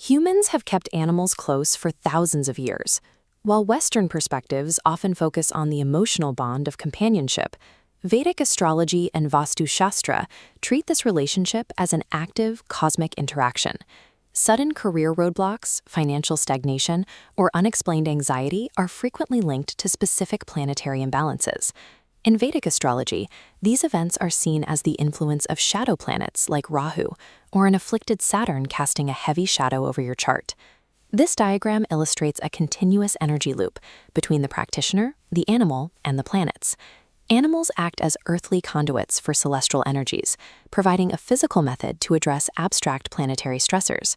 Humans have kept animals close for thousands of years. While Western perspectives often focus on the emotional bond of companionship, Vedic astrology and Vastu Shastra treat this relationship as an active cosmic interaction. Sudden career roadblocks, financial stagnation, or unexplained anxiety are frequently linked to specific planetary imbalances. In Vedic astrology, these events are seen as the influence of shadow planets like Rahu, or an afflicted Saturn casting a heavy shadow over your chart. This diagram illustrates a continuous energy loop between the practitioner, the animal, and the planets. Animals act as earthly conduits for celestial energies, providing a physical method to address abstract planetary stressors.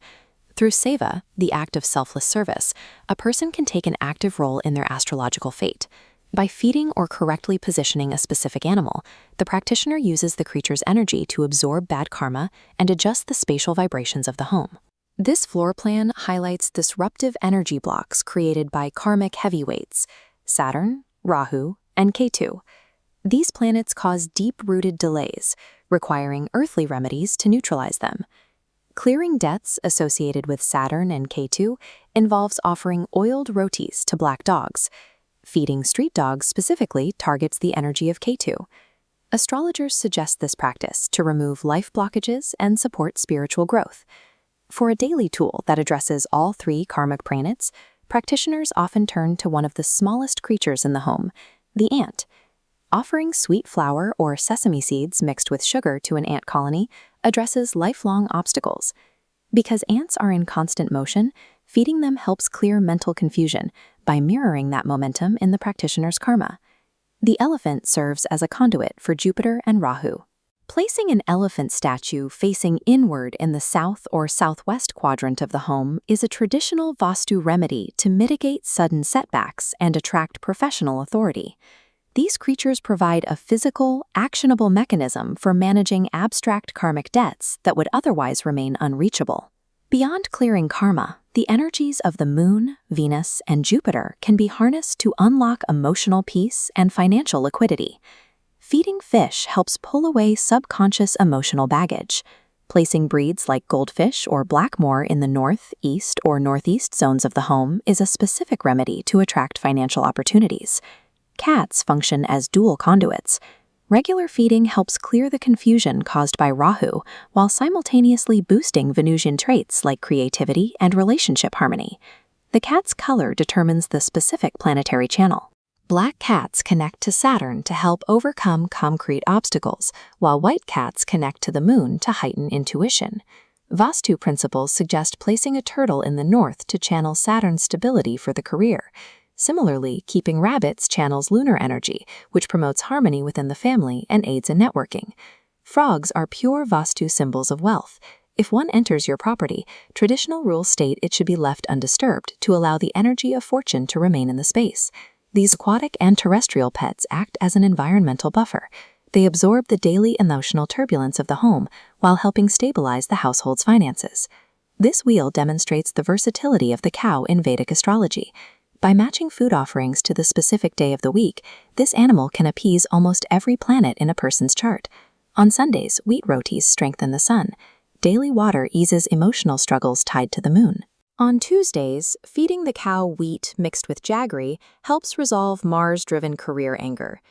Through seva, the act of selfless service, a person can take an active role in their astrological fate. By feeding or correctly positioning a specific animal, the practitioner uses the creature's energy to absorb bad karma and adjust the spatial vibrations of the home. This floor plan highlights disruptive energy blocks created by karmic heavyweights, Saturn, Rahu, and Ketu. These planets cause deep-rooted delays, requiring earthly remedies to neutralize them. Clearing debts associated with Saturn and Ketu involves offering oiled rotis to black dogs. Feeding street dogs specifically targets the energy of Ketu. Astrologers suggest this practice to remove life blockages and support spiritual growth. For a daily tool that addresses all three karmic planets, practitioners often turn to one of the smallest creatures in the home, the ant. Offering sweet flour or sesame seeds mixed with sugar to an ant colony addresses lifelong obstacles. Because ants are in constant motion, feeding them helps clear mental confusion by mirroring that momentum in the practitioner's karma. The elephant serves as a conduit for Jupiter and Rahu. Placing an elephant statue facing inward in the south or southwest quadrant of the home is a traditional Vastu remedy to mitigate sudden setbacks and attract professional authority. These creatures provide a physical, actionable mechanism for managing abstract karmic debts that would otherwise remain unreachable. Beyond clearing karma, the energies of the Moon, Venus, and Jupiter can be harnessed to unlock emotional peace and financial liquidity. Feeding fish helps pull away subconscious emotional baggage. Placing breeds like goldfish or blackmore in the north, east, or northeast zones of the home is a specific remedy to attract financial opportunities. Cats function as dual conduits. Regular feeding helps clear the confusion caused by Rahu while simultaneously boosting Venusian traits like creativity and relationship harmony. The cat's color determines the specific planetary channel. Black cats connect to Saturn to help overcome concrete obstacles, while white cats connect to the moon to heighten intuition. Vastu principles suggest placing a turtle in the north to channel Saturn's stability for the career. Similarly, keeping rabbits channels lunar energy, which promotes harmony within the family and aids in networking. Frogs are pure Vastu symbols of wealth. If one enters your property, traditional rules state it should be left undisturbed to allow the energy of fortune to remain in the space. These aquatic and terrestrial pets act as an environmental buffer. They absorb the daily emotional turbulence of the home while helping stabilize the household's finances. This wheel demonstrates the versatility of the cow in Vedic astrology. By matching food offerings to the specific day of the week, this animal can appease almost every planet in a person's chart. On Sundays, wheat rotis strengthen the sun. Daily water eases emotional struggles tied to the moon. On Tuesdays, feeding the cow wheat mixed with jaggery helps resolve Mars-driven career anger.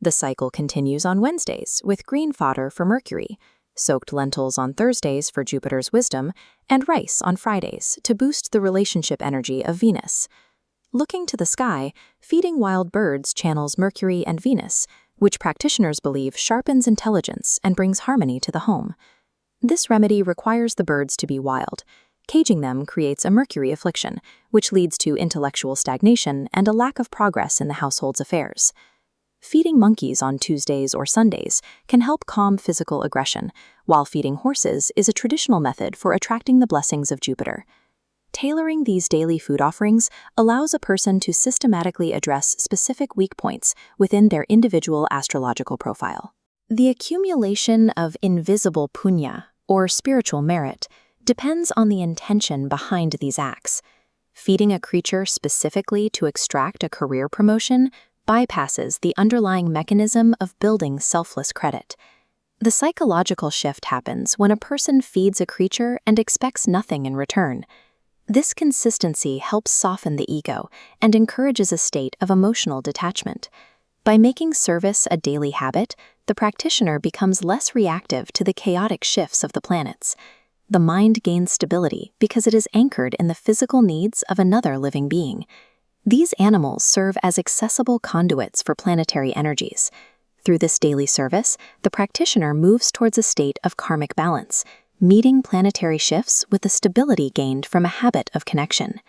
The cycle continues on Wednesdays with green fodder for Mercury, soaked lentils on Thursdays for Jupiter's wisdom, and rice on Fridays to boost the relationship energy of Venus. Looking to the sky, feeding wild birds channels Mercury and Venus, which practitioners believe sharpens intelligence and brings harmony to the home. This remedy requires the birds to be wild. Caging them creates a Mercury affliction, which leads to intellectual stagnation and a lack of progress in the household's affairs. Feeding monkeys on Tuesdays or Sundays can help calm physical aggression, while feeding horses is a traditional method for attracting the blessings of Jupiter. Tailoring these daily food offerings allows a person to systematically address specific weak points within their individual astrological profile. The accumulation of invisible punya, or spiritual merit, depends on the intention behind these acts. Feeding a creature specifically to extract a career promotion bypasses the underlying mechanism of building selfless credit. The psychological shift happens when a person feeds a creature and expects nothing in return. This consistency helps soften the ego and encourages a state of emotional detachment. By making service a daily habit, the practitioner becomes less reactive to the chaotic shifts of the planets. The mind gains stability because it is anchored in the physical needs of another living being. These animals serve as accessible conduits for planetary energies. Through this daily service, the practitioner moves towards a state of karmic balance, meeting planetary shifts with the stability gained from a habit of connection.